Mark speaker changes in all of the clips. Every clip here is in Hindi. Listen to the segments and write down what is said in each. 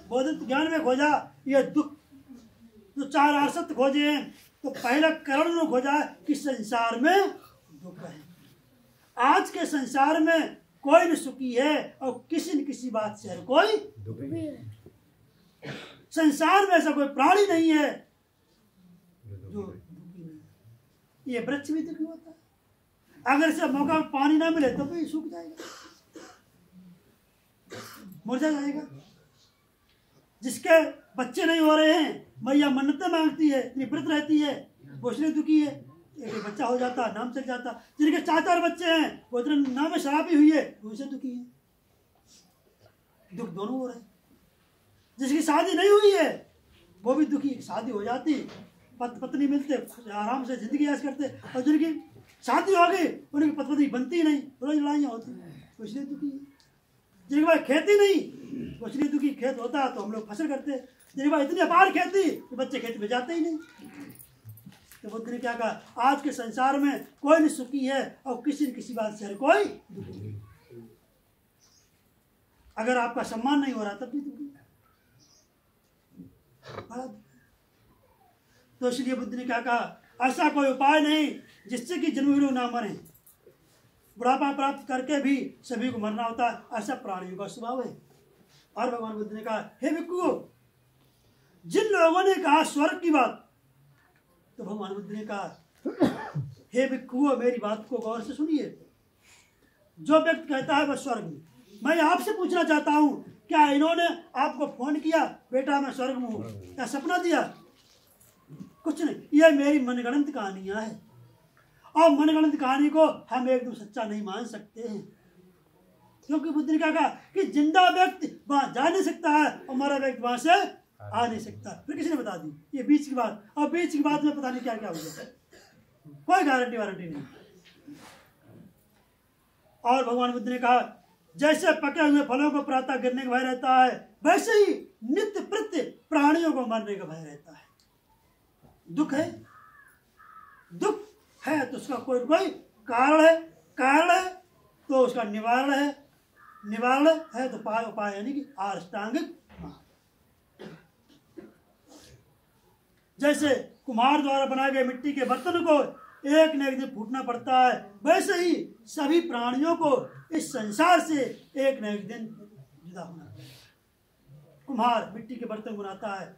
Speaker 1: बोधित ज्ञान में खोजा ये दुख तो चार आसक्त खोजे हैं, तो पहला करण ने खोजा कि संसार में दुख है। आज के संसार में कोई न सुखी है और किसी न किसी बात से हर कोई दुखी है। संसार में ऐसा कोई प्राणी नहीं है जो दुखी नहीं। ये वृक्ष भी दुखी होता है, अगर इसे मौका में पानी ना मिले तो भी सूख जाएगा, मुरझा जाएगा। जिसके बच्चे नहीं हो रहे हैं, मैया मन्नतें मांगती है, इतनी व्रत रहती है, वो इसलिए दुखी है। एक बच्चा हो जाता, नाम चल जाता। जिनके 4-4 बच्चे हैं, वो इतने नाम में शराबी हुई है, वो उसे दुखी है। दुख दोनों हो रहे हैं। जिसकी शादी नहीं हुई है वो भी दुखी, शादी हो जाती, पत्नी मिलते, आराम से जिंदगी ऐश करते, और जिनकी शादी हो गई उनकी पत्नी बनती नहीं, रोज लड़ाइयाँ होती, वो इसलिए दुखी है। जिनके पास खेती नहीं वो इसलिए दुखी, खेत होता तो हम लोग फसल करते। जिनके पास इतनी अपार खेती कि बच्चे खेती में जाते ही नहीं। तो बुद्ध ने क्या कहा, आज के संसार में कोई नहीं सुखी है और किसी न किसी बात से हर कोई दुखी है। अगर आपका सम्मान नहीं हो रहा तब भी दुखी। तो इसलिए बुद्ध ने क्या कहा, ऐसा कोई उपाय नहीं जिससे कि जन्मी लोग ना मरे। बुढ़ापा प्राप्त करके भी सभी को मरना होता है, ऐसा प्राणियों का स्वभाव है। और भगवान बुद्ध ने कहा, हे भिक्षुओं, जिन लोगों ने कहा स्वर्ग की बात, तो भगवान बुद्ध ने कहा, हे भिक्षुओं, मेरी बात को गौर से सुनिए। जो व्यक्ति कहता है वह स्वर्ग में, मैं आपसे पूछना चाहता हूं, क्या इन्होंने आपको फोन किया बेटा मैं स्वर्ग में हूं, क्या सपना दिया? कुछ नहीं, यह मेरी मनगढ़ंत कहानियां हैं। और मनगढ़ंत कहानी को हम एकदम सच्चा नहीं मान सकते हैं, क्योंकि बुद्ध ने क्या कहा कि जिंदा व्यक्ति वहां जा नहीं सकता है और मरा व्यक्ति वहां से आ नहीं सकता। फिर किसी ने बता दी ये बीच की बात, और बीच की बात में पता नहीं क्या क्या हो गया, कोई गारंटी वारंटी नहीं। और भगवान बुद्ध ने कहा, जैसे पके हुए फलों को प्रातः गिरने का भय रहता है, वैसे ही नित्य प्रत्य प्राणियों को मरने का भय रहता है। दुख है, दुख है तो उसका कोई कारण है, कारण है तो उसका निवारण है, निवारण है तो उपाय यानी कि अष्टांगिक। जैसे कुम्हार द्वारा बनाए गए मिट्टी के बर्तन को एक न एक दिन फूटना पड़ता है, वैसे ही सभी प्राणियों को इस संसार से एक न एक दिन जुदा होना पड़ता है। कुम्हार मिट्टी के बर्तन बनाता है,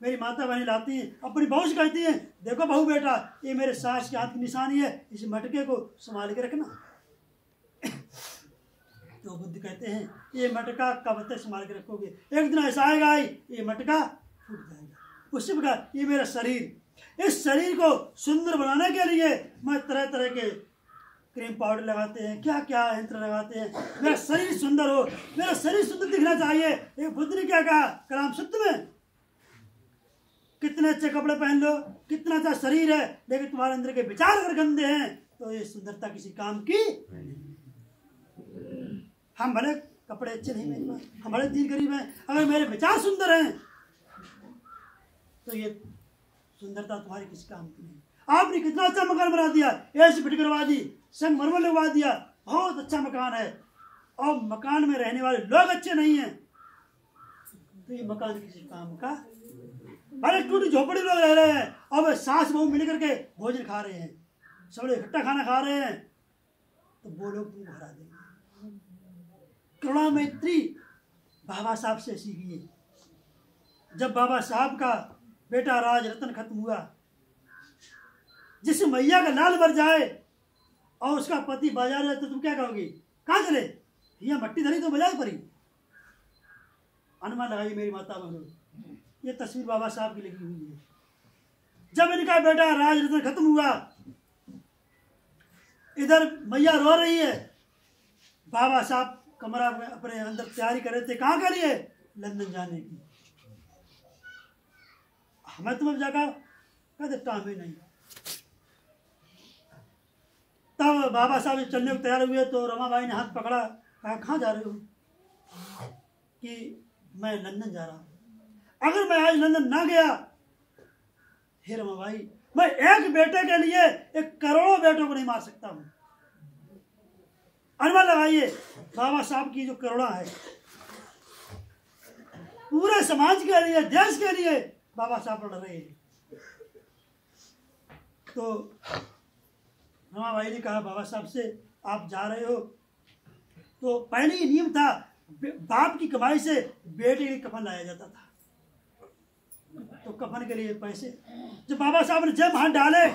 Speaker 1: मेरी माता बहनी लाती हैं, अपनी बहू से कहती हैं, देखो बहू बेटा, ये मेरे सास के हाथ की निशानी है, इस मटके को संभाल के रखना। तो बुद्ध कहते हैं, ये मटका कब तक संभाल के रखोगे? एक दिन ऐसा आएगा ही ये मटका फूट जाएगा। उसी प्रकार ये मेरा शरीर, इस शरीर को सुंदर बनाने के लिए मैं तरह तरह के क्रीम पाउडर लगाते हैं, क्या क्या यंत्र लगाते हैं, मेरा शरीर सुंदर हो, मेरा शरीर सुंदर दिखना चाहिए। ये बुद्ध ने क्या कहा कलाम सूत्र में, कितने अच्छे कपड़े पहन लो, कितना अच्छा शरीर है, लेकिन तुम्हारे अंदर के विचार अगर गंदे हैं तो ये सुंदरता किसी काम की। हम भले कपड़े अच्छे नहीं पहने, हम भले दीन गरीब हैं, अगर मेरे विचार सुंदर हैं तो ये सुंदरता तुम्हारी किसी काम की नहीं। आपने कितना अच्छा मकान बना दिया, ऐसी फिट करवा दी, संगमरमर लगवा दिया, बहुत अच्छा मकान है, और मकान में रहने वाले लोग अच्छे नहीं हैं तो ये मकान किसी काम का। अरे टूटी झोपड़ी लोग रह रहे हैं, अब सास बहू मिल करके भोजन खा रहे हैं, सब लोग इकट्ठा खाना खा रहे हैं, तो वो लोग तुमको हरा देंगे। करुणा मैत्री बाबा साहब से सीखिए। जब बाबा साहब का बेटा राज रतन खत्म हुआ, जिस मैया का लाल मर जाए और उसका पति बाजार जाए तो तुम क्या कहोगे? कहाँ चले? भैया मट्टी धरी तो बाजार पड़ी। अनुमान लगाइए मेरी माता बहनों, ये तस्वीर बाबा साहब की लगी हुई है। जब इनका बेटा राज रतन खत्म हुआ, इधर मैया रो रही है, बाबा साहब कमरा में अपने अंदर तैयारी कर रहे थे, कहाँ के लिए? लंदन जाने की। हमें तुम्हें जाकर कहते काम ही नहीं। तब बाबा साहब चलने को तैयार हुए तो रमाबाई ने हाथ पकड़ा, कहा कहाँ जा रहे हो? कि मैं लंदन जा रहा हूँ। अगर मैं आज लंदन ना गया, हे रमाबाई, मैं एक बेटे के लिए एक करोड़ों बेटों को नहीं मार सकता हूँ। अनुमान लगाइए बाबा साहब की जो करुणा है, पूरे पूरे समाज के लिए, देश के लिए बाबा साहब लड़ रहे हैं। तो रमाबाई ने कहा बाबा साहब से, आप जा रहे हो तो पहले ही नियम था, बाप की कमाई से बेटे के कफन लाया जाता था, तो कफन के लिए पैसे, जब बाबा साहब ने जब हाथ डाले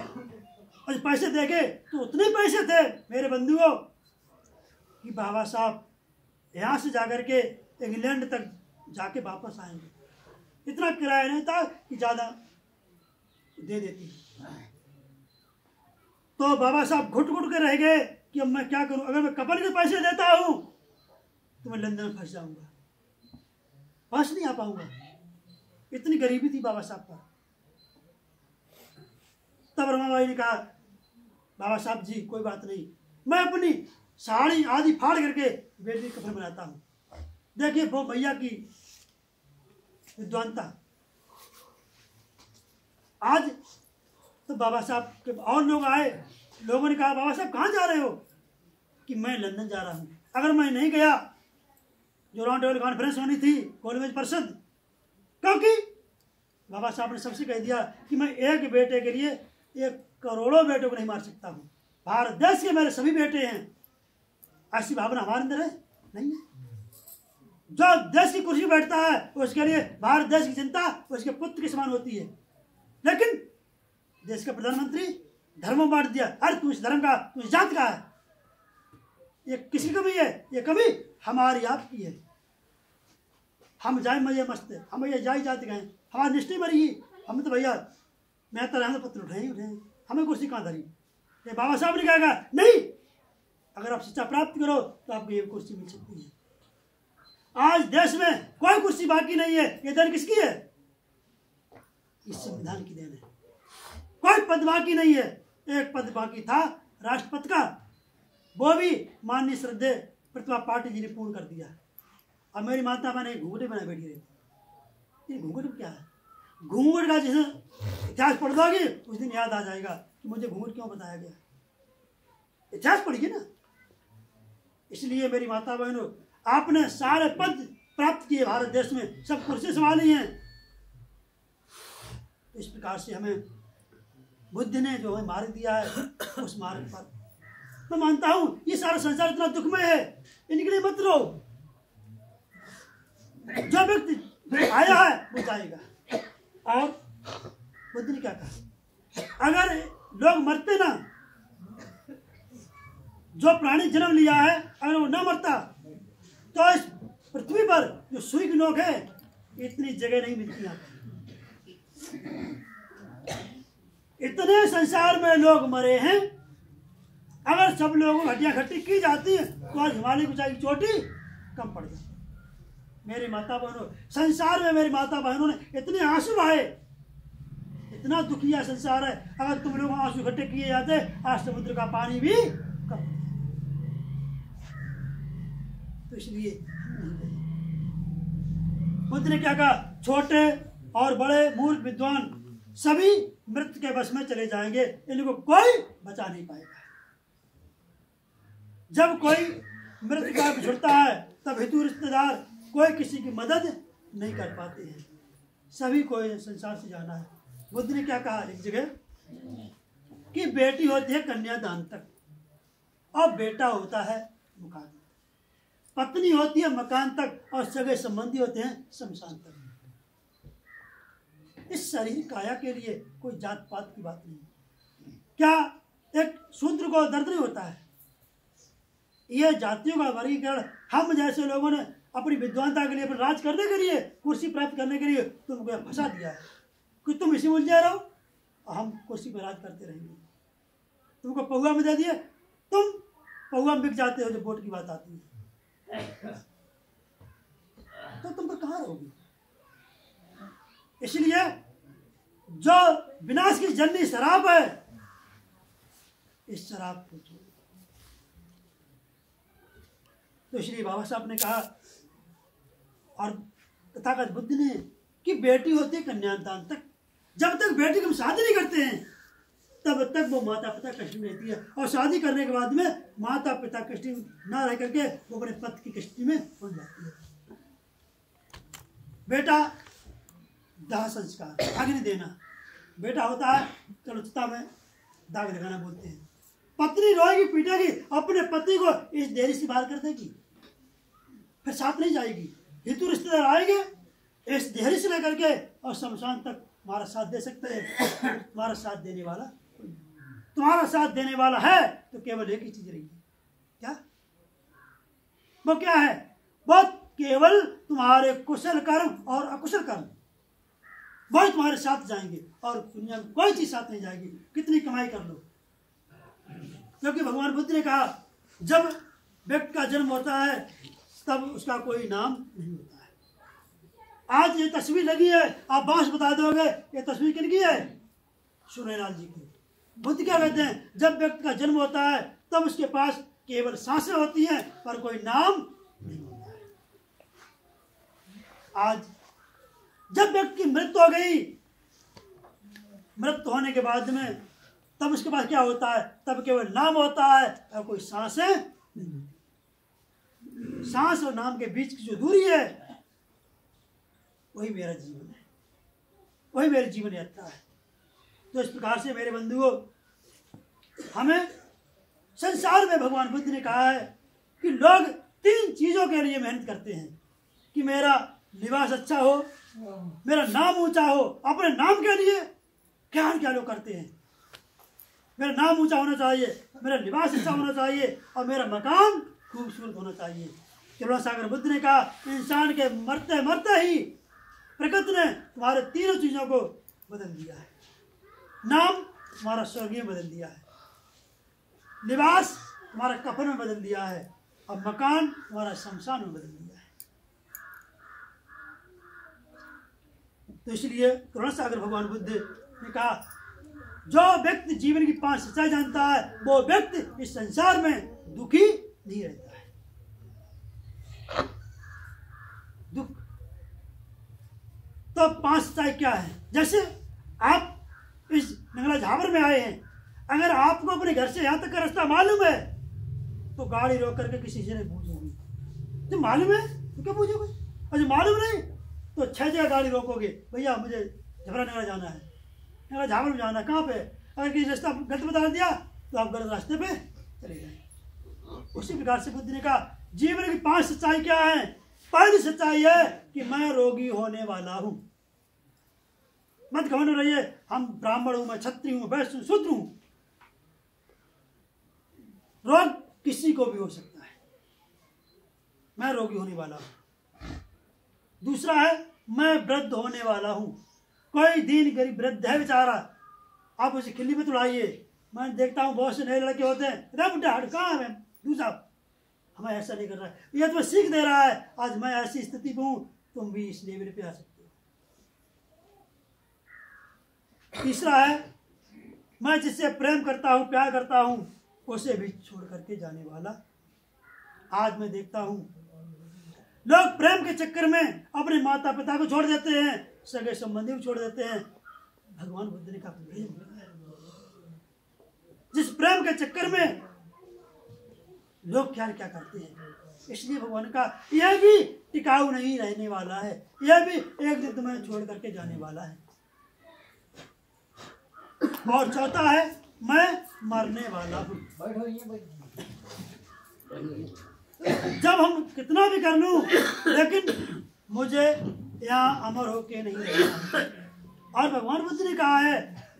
Speaker 1: और पैसे देखे तो उतने पैसे थे मेरे बंधुओं कि बाबा साहब यहाँ से जाकर के इंग्लैंड तक जाके वापस आएंगे। इतना किराया नहीं था कि ज़्यादा दे देती। तो बाबा साहब घुट घुट के रह गए कि अब मैं क्या करूं, अगर मैं कफन के पैसे देता हूं तो मैं लंदन फंस जाऊंगा, फंस नहीं आ पाऊंगा। इतनी गरीबी थी बाबा साहब पर। तब रमाबाई ने कहा बाबा साहब जी कोई बात नहीं, मैं अपनी साड़ी आदि फाड़ करके बेटी कफन बनाता हूं। देखिए वो भैया की विद्वानता। आज तो बाबा साहब के और लोग आए, लोगों ने कहा बाबा साहब कहाँ जा रहे हो? कि मैं लंदन जा रहा हूँ। अगर मैं नहीं गया, जो राउंड टेबल कॉन्फ्रेंस होनी थी कॉलेज परिषद, क्योंकि बाबा साहब ने सबसे कह दिया कि मैं एक बेटे के लिए एक करोड़ों बेटों को नहीं मार सकता हूँ। भारत देश के मेरे सभी बेटे हैं, ऐसी भावना हमारे अंदर है नहीं है। जो देश की कुर्सी बैठता है उसके लिए भारत देश की जनता उसके पुत्र के समान होती है। लेकिन देश का प्रधानमंत्री धर्मों बांट दिया, अरे तू इस धर्म का, तू इस जात का है। ये किसी कमी है? ये कमी हमारी आपकी है। हम जाए मजे मस्त, हम भैया जाई जाते गए, हमारी निष्ठा मरी। हम तो भैया मैं तो रहने पत्र उठे हमें कुर्सी कहाँ धरी। ये बाबा साहब ने कहा नहीं, अगर आप शिक्षा प्राप्त करो तो आपको ये कुर्सी मिल सकती है। आज देश में कोई कुर्सी बाकी नहीं है। ये देन किसकी है? इस संविधान की देन है। कोई पद बाकी नहीं है। एक पद बाकी था राष्ट्रपति का, वो भी माननीय श्रद्धेय प्रतिभा पाटिल जी ने पूर्ण कर दिया। अब मेरी माता मैंने घूंघट बनाए बैठी रहती। ये घूंघट क्या है? घूंघट का जिसे इतिहास पढ़ दोगे उस दिन याद आ जाएगा कि मुझे घूंघट क्यों बताया गया। इतिहास पढ़िए ना। इसलिए मेरी माता बहनों, आपने सारे पद प्राप्त किए भारत देश में, सब कुर्सी संभाली हैं। इस प्रकार से हमें बुद्ध ने जो हमें मार्ग दिया है उस मार्ग पर मैं मानता हूं ये सारा संसार इतना दुखमय है, इनके लिए मत रहो। जो व्यक्ति आया है वो जाएगा। और बुद्ध ने क्या कहा? अगर लोग मरते ना, जो प्राणी जन्म लिया है अगर वो ना मरता तो इस पृथ्वी पर जो सुई की नोक है इतनी जगह नहीं मिलती। इतने संसार में लोग मरे हैं। अगर सब लोगों को हड्डियां खट्टी की जाती है तो आज हिमालय की ऊंचाई की चोटी कम पड़ जाती। मेरी माता बहनों, संसार में मेरी माता बहनों ने इतने आंसू बहाए, इतना दुखिया संसार है। अगर तुम लोग आंसू इकट्ठे किए जाते आज समुद्र का पानी भी कम। तो इसलिए बुद्ध ने क्या कहा? छोटे और बड़े मूर्ख विद्वान सभी मृत्यु के बस में चले जाएंगे, इनको कोई बचा नहीं पाएगा। जब कोई मृत्यु का बिछुड़ता है तब हितू रिश्तेदार कोई किसी की मदद नहीं कर पाते हैं। सभी को संसार से जाना है। बुद्ध ने क्या कहा एक जगह कि बेटी होती है कन्यादान तक और बेटा होता है मकान तक, पत्नी होती है मकान तक और सगे संबंधी होते हैं शमशान तक। इस शरीर काया के लिए कोई जात पात की बात नहीं। क्या एक शूद्र को दर्द नहीं होता है? यह जातियों का वर्गीकरण हम जैसे लोगों ने अपनी विद्वानता के लिए, अपने राज करने के लिए, कुर्सी प्राप्त करने के लिए तुमको फंसा दिया है कि तुम इसी उलझे रहो और हम कुर्सी पर राज करते रहेंगे। तुमको पहुआ में दे दिए, तुम पहुआ में बिक जाते हो जब वोट की बात आती है, तो तुम तो कहाँ रहोगे? इसलिए जो विनाश की जन्नी शराब है, इस शराब को छोड़ो। तो इसलिए बाबा साहब ने कहा और तथागत बुद्ध ने कि बेटी होती है कन्यादान तक। जब तक बेटी को हम शादी नहीं करते हैं तब तक वो माता पिता कष्ट में रहती है, और शादी करने के बाद में माता पिता कष्ट ना रह करके वो अपने पति की कष्ट में पहुंच जाती है। बेटा दाह संस्कार, अग्नि देना। बेटा होता है तो चिता में दाग लगाना बोलते हैं। पत्नी रोएगी पीटेगी, अपने पति को इस देरी से बाहर कर देगी, फिर साथ नहीं जाएगी। हितु रिश्तेदार आएंगे, इस देहरी से लेकर के और शमशान तक तुम्हारा साथ दे सकते हैं। तुम्हारा साथ देने वाला है तो केवल एक ही चीज रही है, क्या? वो क्या है? वो केवल तुम्हारे कुशल कर्म और अकुशल कर्म, वही तुम्हारे साथ जाएंगे और दुनिया में कोई चीज साथ नहीं जाएगी, कितनी कमाई कर लो। क्योंकि भगवान बुद्ध ने कहा जब व्यक्ति का जन्म होता है तब उसका कोई नाम नहीं होता है। आज ये तस्वीर लगी है, आप बांस बता दोगे ये तस्वीर किनकी है? सूर्यलाल जी की। बुद्ध क्या कहते हैं? जब व्यक्ति का जन्म होता है तब उसके पास केवल सांसें होती हैं पर कोई नाम नहीं होता है। आज जब व्यक्ति की मृत्यु हो गई, मृत्यु होने के बाद में तब उसके पास क्या होता है? तब केवल नाम होता है और कोई सांसें नहीं। सांस और नाम के बीच की जो दूरी है वही मेरा जीवन है, वही मेरी जीवन यात्रा है। तो इस प्रकार से मेरे बंधुओं, हमें संसार में भगवान बुद्ध ने कहा है कि लोग 3 चीजों के लिए मेहनत करते हैं कि मेरा लिबास अच्छा हो, मेरा नाम ऊंचा हो। अपने नाम के लिए क्या लोग करते हैं? मेरा नाम ऊंचा होना चाहिए, मेरा लिबास अच्छा होना चाहिए और मेरा मकान खूबसूरत होना चाहिए। त्रिलोक सागर बुद्ध ने कहा इंसान के मरते मरते ही प्रकृति ने तुम्हारे 3 चीजों को बदल दिया है। नाम तुम्हारा स्वर्गीय बदल दिया है, लिबास तुम्हारा कफन में बदल दिया है और मकान तुम्हारा शमशान में बदल दिया है। तो इसलिए त्रिलोक सागर भगवान बुद्ध ने कहा जो व्यक्ति जीवन की 5 सच्चाई जानता है वो व्यक्ति इस संसार में दुखी नहीं रहता है। दुख तो 5 सच्चाई क्या है? जैसे आप इस नंगला झावर में आए हैं, अगर आपको अपने घर से यहाँ तक का रास्ता मालूम है तो गाड़ी रोक करके किसी से नहीं पूछोगे। जब मालूम है तो क्या पूछोगे, और जब मालूम नहीं तो 6 जगह गाड़ी रोकोगे, भैया मुझे झबरा नंगला जाना है, नंगला झावर में जाना है, कहाँ पे? अगर किसी रास्ता गलत बता दिया तो आप गलत रास्ते पे चले जाएंगे। उसी प्रकार से बुद्ध ने कहा जीवन की 5 सच्चाई क्या है? पहली सच्चाई है कि मैं रोगी होने वाला हूं। मत घमंड रहिए हम ब्राह्मण हूं, मैं क्षत्रिय हूं, वैश्य हूं, शूद्र हूं। रोग किसी को भी हो सकता है, मैं रोगी होने वाला हूं। दूसरा है मैं वृद्ध होने वाला हूं। कोई दीन गरीब वृद्ध है बेचारा, आप उसे खिल्ली में तुड़ाइए। मैं देखता हूं बहुत से नए लड़के होते हैं, अरे बुढ़ा हट कहाँ है दूसरा, हमें ऐसा नहीं कर रहा है, यह तो सीख दे रहा है आज मैं ऐसी स्थिति में हूं, तुम भी इस लेवल पे आ सकते हो। तीसरा है मैं जिससे प्रेम करता हूं, प्यार करता हूं, उसे भी छोड़ करके जाने वाला। आज मैं देखता हूं लोग प्रेम के चक्कर में अपने माता पिता को छोड़ देते हैं, सगे संबंधी को छोड़ देते हैं। भगवान बुद्ध ने कहा प्रेम, जिस प्रेम के चक्कर में लोग क्या क्या करते हैं, इसलिए भगवान का यह भी टिकाऊ नहीं रहने वाला है, यह भी एक दिन तुम्हें छोड़ करके जाने वाला है। और चौथा है मैं मरने वाला हूं। जब हम कितना भी कर लूं लेकिन मुझे यहाँ अमर होके नहीं रहना। और भगवान बुद्ध ने कहा है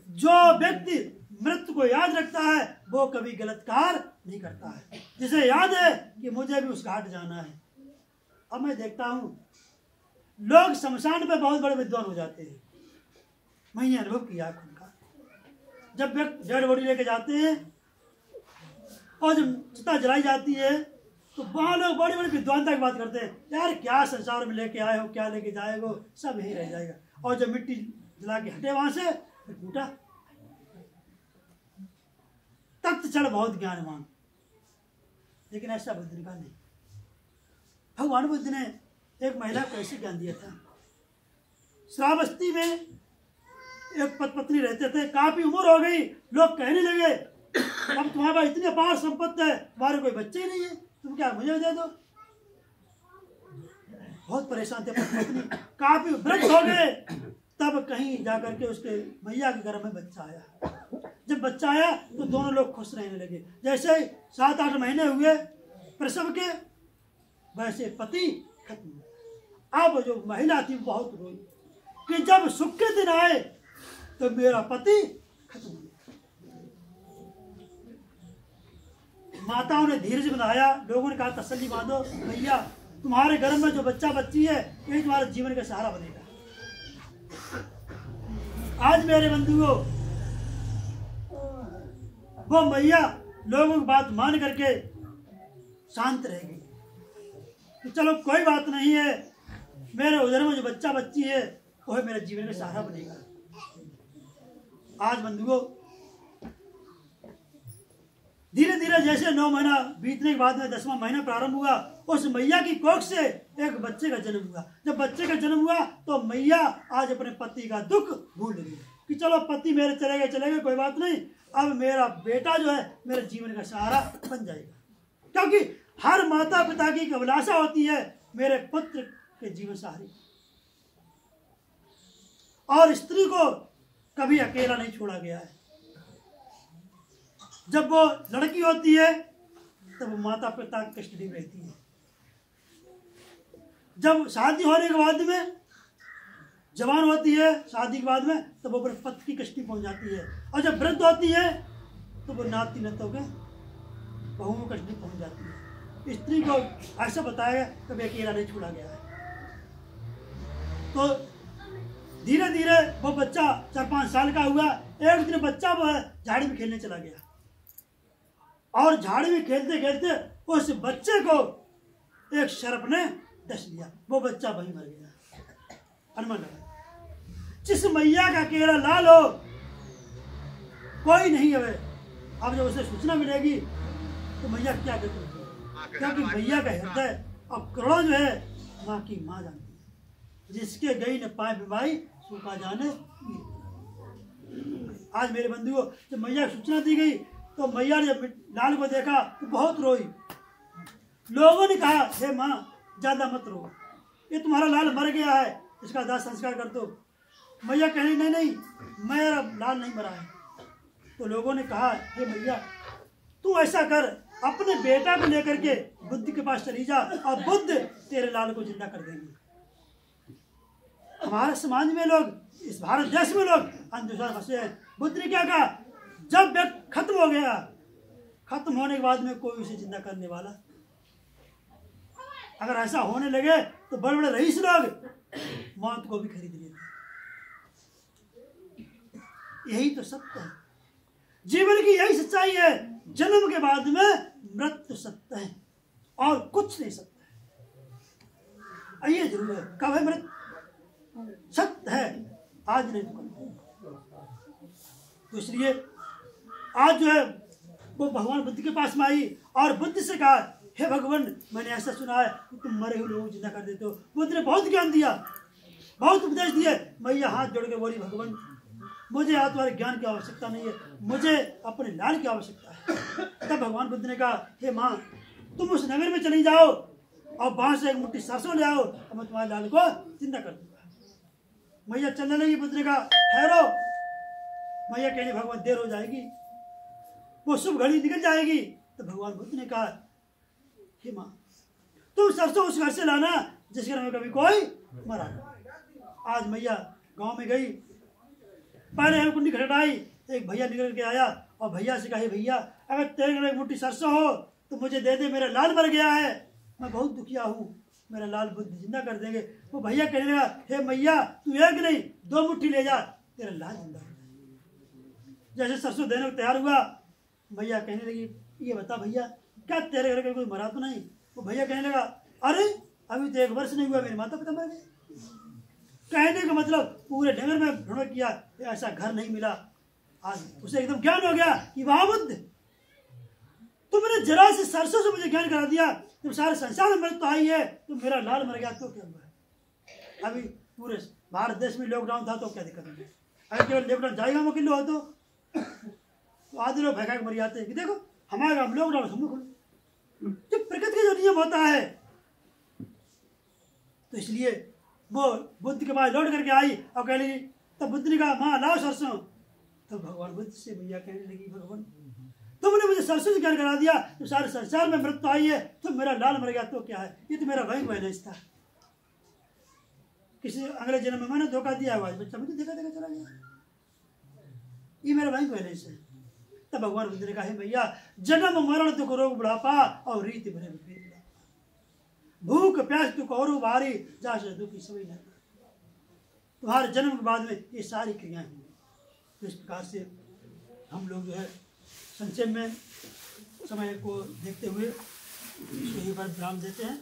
Speaker 1: जो व्यक्ति मृत्यु को याद रखता है वो कभी गलत कार्य नहीं करता है, जिसे याद है कि मुझे भी उस घाट जाना है। अब मैं देखता हूं लोग शमशान पे बहुत बड़े विद्वान हो जाते हैं, मैंने अनुभव किया खुद का। जब व्यक्ति डेड बॉडी लेके जाते हैं और जब चिता जलाई जाती है तो वहां लोग बड़ी बड़ी विद्वानता की बात करते हैं, यार क्या संसार में लेके आए हो, क्या लेके जाएगो, सब यही रह जाएगा। और जब मिट्टी जला के हटे वहां से फिर टूटा। तख्त चढ़ बहुत ज्ञानवान, लेकिन ऐसा बुद्ध ने कहा नहीं। भगवान बुद्ध ने एक महिला को ऐसे ज्ञान दिया था। श्रावस्ती में एक पत्नी रहते थे, काफी उम्र हो गई, लोग कहने लगे अब तुम्हारे पास इतनी अपार संपत्ति है, तुम्हारे कोई बच्चे ही नहीं है, तुम क्या मुझे दे दो। बहुत परेशान थे, पत्नी काफी वृद्ध हो गए। तब कहीं जाकर के उसके मैया के घर में बच्चा आया। जब बच्चा आया तो दोनों लोग खुश रहने लगे। जैसे 7-8 महीने हुए प्रसव के, वैसे पति खत्म हुआ। अब जो महिला थी बहुत रोई कि जब सुख के दिन आए तो मेरा पति खत्म हुआ। माताओं ने धीरज बनाया, लोगों ने कहा तसल्ली बांधो, भैया तुम्हारे घर में जो बच्चा बच्ची है यही तुम्हारे जीवन का सहारा बनेगा। आज मेरे बंधुओं, वो मैया लोगों की बात मान करके शांत रह गई। तो चलो कोई बात नहीं है, मेरे उधर में जो बच्चा बच्ची है वो मेरे जीवन का सहारा बनेगा। आज बंधुओं, धीरे धीरे जैसे 9 महीना बीतने के बाद में 10वां महीना प्रारंभ हुआ, उस मैया की कोख से एक बच्चे का जन्म हुआ। जब बच्चे का जन्म हुआ तो मैया आज अपने पति का दुख भूल गई कि चलो पति मेरे चले गए कोई बात नहीं, अब मेरा बेटा जो है मेरे जीवन का सहारा बन जाएगा। क्योंकि हर माता पिता की अभिलाषा होती है मेरे पुत्र के जीवन सहारे, और स्त्री को कभी अकेला नहीं छोड़ा गया है। जब वो लड़की होती है तब वो माता पिता की कस्टडी में रहती है। जब शादी होने के बाद में जवान होती है, शादी के बाद में तब वो अपने पति की कस्टडी पहुंच जाती है, और जब वृद्ध होती है तो वो नाती नतों के बहुओं में कस्टडी पहुंच जाती है। स्त्री को ऐसा बताया गया कभी अकेला नहीं छोड़ा गया है। तो धीरे धीरे वो बच्चा 4-5 साल का हुआ। एक दिन बच्चा वो झाड़ी में खेलने चला गया, और झाड़ी में खेलते खेलते उस बच्चे को एक सर्प ने डस लिया। वो बच्चा वहीं मर गया। अनुमान लगा, जिस मैया का अकेला लाल हो कोई नहीं है, अब जब उसे सूचना मिलेगी तो मैया क्या कहती है, क्योंकि मैया का हृदय अब करोड़ों जो है माँ की माँ जानती है। जिसके गई न पाए बीमारी सूखा जाने। आज मेरे बंधुओं, जब मैया की सूचना दी गई तो मैया ने जब लाल को देखा तो बहुत रोई। लोगों ने कहा हे माँ ज्यादा मत रो, ये तुम्हारा लाल मर गया है, इसका दाह संस्कार कर दो। मैया कह रही नहीं, मेरा लाल नहीं मरा है। तो लोगों ने कहा हे मैया तू ऐसा कर, अपने बेटा को लेकर के बुद्ध के पास चली जा, और बुद्ध तेरे लाल को जिंदा कर देंगे। हमारे समाज में लोग, इस भारत देश में लोग अंधविश्वास फंसे हैं। बुद्ध ने क्या कहा, जब व्यक्ति खत्म हो गया, खत्म होने के बाद में कोई उसे जिंदा करने वाला, अगर ऐसा होने लगे तो बड़े बड़े रईस लोग मौत को भी खरीद लेते। यही तो सत्य है, जीवन की यही सच्चाई है। जन्म के बाद में मृत्यु सत्य है और कुछ नहीं सत्य है। ये जरूर है, कब है मृत्यु सत्य है, आज नहीं तो इसलिए आज जो है वो भगवान बुद्ध के पास में आई और बुद्ध से कहा हे भगवान मैंने ऐसा सुना है कि तुम मरे हुए लोगों को जिंदा कर देते हो। बुद्ध ने बहुत ज्ञान दिया, बहुत उपदेश दिए। मैया हाथ जोड़ के बोली भगवान मुझे आज तुम्हारे ज्ञान की आवश्यकता नहीं है, मुझे अपने लाल की आवश्यकता है। तब भगवान बुद्ध ने कहा हे माँ तुम उस नगर में चली जाओ और वहां से एक मुट्ठी सरसों ले आओ और मैं तुम्हारे लाल को जिंदा कर दूंगा। मैया चलने लगी। बुद्ध ने कहा ठहरो। मैया कह रही भगवान देर हो जाएगी, वो शुभ घड़ी निकल जाएगी। तो भगवान बुद्ध ने कहा हे माँ तुम सरसों उस घर से लाना जिस घर में कभी कोई मरा। आज मैया गांव में गई, पहले एक कुंडी खटखटाई, एक भैया निकल के आया और भैया से कहा भैया अगर तेरे घर में एक मुट्ठी सरसों हो तो मुझे दे दे, मेरा लाल मर गया है, मैं बहुत दुखिया हूँ, मेरा लाल बुद्ध जिंदा कर देंगे। वो भैया कहने लगा हे मैया तू एक नहीं 2 मुट्ठी ले जा, तेरा लाल जिंदा हो जाए। जैसे सरसों देने को तैयार हुआ, भैया कहने लगी ये बता भैया क्या तेरे घर का कोई मरा तो नहीं। वो भैया कहने लगा अरे अभी तो 1 वर्ष नहीं हुआ मेरे माता पिता मर गए। कहने का मतलब पूरे नगर में ढूंढ किया, ऐसा घर नहीं मिला। आज उसे एकदम ज्ञान हो गया कि वाह बुद्ध तुमने जरा से सरसों से मुझे ज्ञान करा दिया, तुम सारे संसार में मृत्यु आई है, तो मेरा लाल मर गया तो क्या हुआ। अभी पूरे भारत देश में लॉकडाउन था तो क्या दिक्कत है, अगर केवल लॉकडाउन जाएगा वो किलो हो तो आधे लोग भगा के मर जाते हैं कि देखो हमारे गाँव लॉकडाउन हम लोग। जब प्रकृति का जो नियम होता है तो इसलिए वो बुद्ध के पास लौट करके आई और कह लगी, तब बुद्ध ने कहा माँ लाओ सरसों। तो भगवान बुद्ध से मैया कहने लगी, भगवान तुमने मुझे सरसों से क्या करा दिया, तो सारे संसार में मृत्यु आई है, तो मेरा लाल मर गया तो क्या है, ये तो मेरा बैंक बैलेंस था, किसी अगले जन्म में मैंने धोखा दिया हुआ बच्चा मुझे देखा देखा चला गया, ये मेरा बैंक बैलेंस है। तब भगवान बुद्ध ने कहा, भैया जन्म मरण दुख रोग बुढ़ापा और रीति बने विपरीत, भूख प्यास दुख और भारी जा से दुखी सभी न, तुम्हारे जन्म के बाद में ये सारी क्रियाएं हुई। तो इस प्रकार से हम लोग जो है संक्षेप में समय को देखते हुए इसको एक बार विराम देते हैं।